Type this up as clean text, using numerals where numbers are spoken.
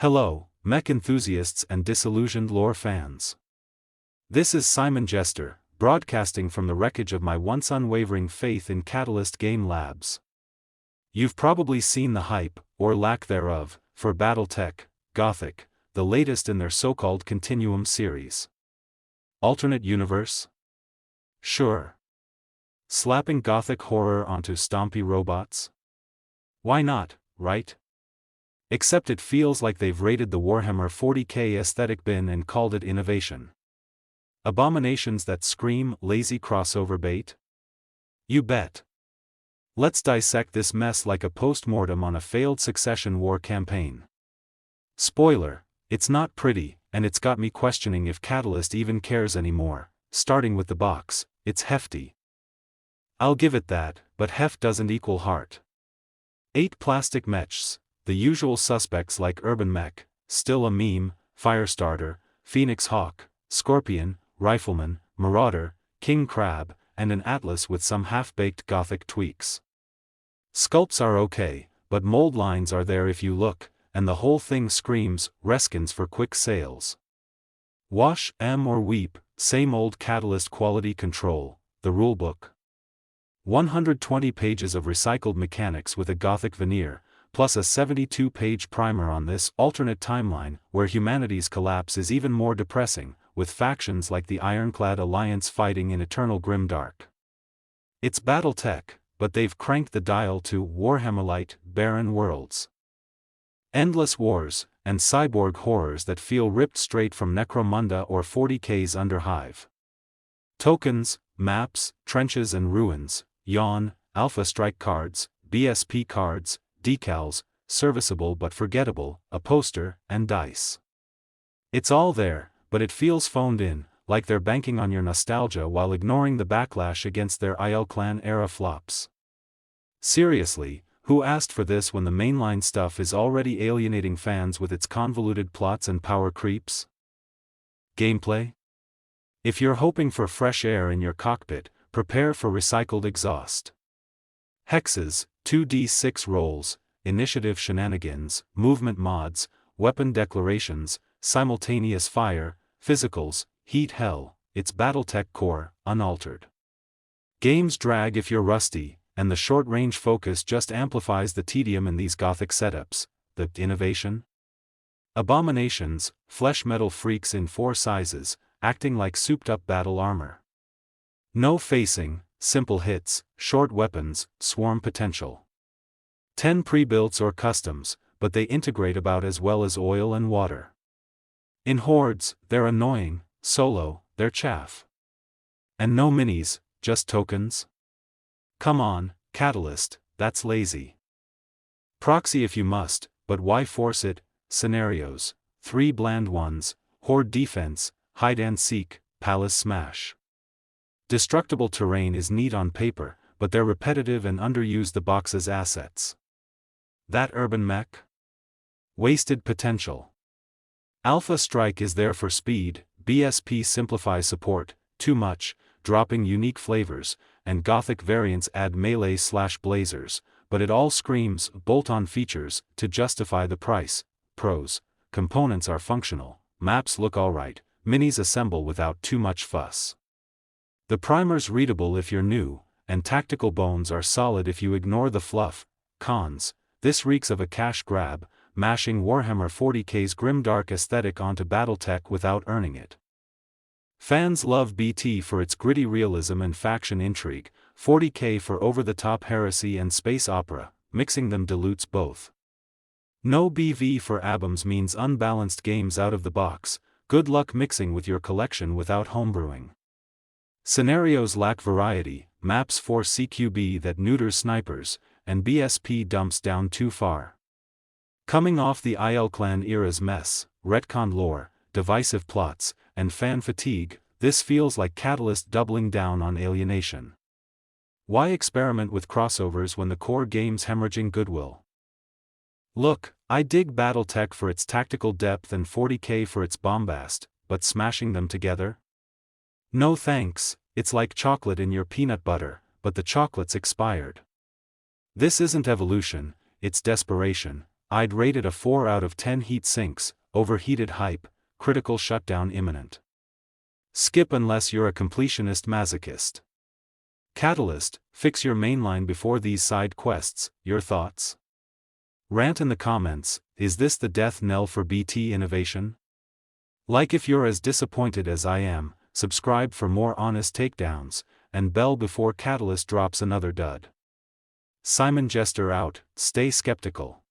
Hello, mech enthusiasts and disillusioned lore fans. This is Simon Jester, broadcasting from the wreckage of my once unwavering faith in Catalyst Game Labs. You've probably seen the hype, or lack thereof, for BattleTech, Gothic, the latest in their so-called Continuum series. Alternate universe? Sure. Slapping Gothic horror onto stompy robots? Why not, right? Except it feels like they've raided the Warhammer 40k aesthetic bin and called it innovation. Abominations that scream lazy crossover bait? You bet. Let's dissect this mess like a post-mortem on a failed succession war campaign. Spoiler, it's not pretty, and it's got me questioning if Catalyst even cares anymore. Starting with the box, it's hefty. I'll give it that, but heft doesn't equal heart. 8 plastic mechs, the usual suspects like Urban Mech, still a meme, Firestarter, Phoenix Hawk, Scorpion, Rifleman, Marauder, King Crab, and an Atlas with some half-baked Gothic tweaks. Sculpts are okay, but mold lines are there if you look, and the whole thing screams Reskins for quick sales. Wash, or weep, same old Catalyst quality control, the rulebook. 120 pages of recycled mechanics with a Gothic veneer, plus a 72-page primer on this alternate timeline where humanity's collapse is even more depressing, with factions like the Ironclad Alliance fighting in eternal Grimdark. It's BattleTech, but they've cranked the dial to Warhammerlite, barren worlds. Endless wars, and cyborg horrors that feel ripped straight from Necromunda or 40k's Underhive. Tokens, maps, trenches and ruins, yawn, Alpha Strike cards, BSP cards, decals, serviceable but forgettable, a poster, and dice. It's all there, but it feels phoned in, like they're banking on your nostalgia while ignoring the backlash against their IL Clan era flops. Seriously, who asked for this when the mainline stuff is already alienating fans with its convoluted plots and power creeps? Gameplay? If you're hoping for fresh air in your cockpit, prepare for recycled exhaust. Hexes, 2d6 rolls, initiative shenanigans, movement mods, weapon declarations, simultaneous fire, physicals, heat hell, it's BattleTech core, unaltered. Games drag if you're rusty, and the short-range focus just amplifies the tedium in these Gothic setups. The innovation? Abominations, flesh metal freaks in 4 sizes, acting like souped-up battle armor. No facing, simple hits, short weapons, swarm potential. 10 pre-builts or customs, but they integrate about as well as oil and water. In hordes, they're annoying, solo, they're chaff. And no minis, just tokens? Come on, Catalyst, that's lazy. Proxy if you must, but why force it? Scenarios, 3 bland ones, horde defense, hide and seek, palace smash. Destructible terrain is neat on paper, but they're repetitive and underuse the box's assets. That Urban Mech? Wasted potential. Alpha Strike is there for speed, BSP simplifies support, too much, dropping unique flavors, and Gothic variants add melee/blazers, but it all screams bolt-on features to justify the price. Pros: components are functional, maps look alright, minis assemble without too much fuss. The primer's readable if you're new, and tactical bones are solid if you ignore the fluff. Cons: this reeks of a cash grab, mashing Warhammer 40k's Grimdark aesthetic onto BattleTech without earning it. Fans love BT for its gritty realism and faction intrigue, 40k for over-the-top heresy and space opera, mixing them dilutes both. No BV for Abams means unbalanced games out of the box, good luck mixing with your collection without homebrewing. Scenarios lack variety, maps force CQB that neuters snipers, and BSP dumps down too far. Coming off the IL Clan era's mess, retcon lore, divisive plots, and fan fatigue, this feels like Catalyst doubling down on alienation. Why experiment with crossovers when the core game's hemorrhaging goodwill? Look, I dig BattleTech for its tactical depth and 40k for its bombast, but smashing them together? No thanks, it's like chocolate in your peanut butter, but the chocolate's expired. This isn't evolution, it's desperation, I'd rate it a 4 out of 10. Heat sinks, overheated hype, critical shutdown imminent. Skip unless you're a completionist masochist. Catalyst, fix your mainline before these side quests. Your thoughts? Rant in the comments. Is this the death knell for BT innovation? Like if you're as disappointed as I am, subscribe for more honest takedowns, and bell before Catalyst drops another dud. Simon Jester out. Stay skeptical.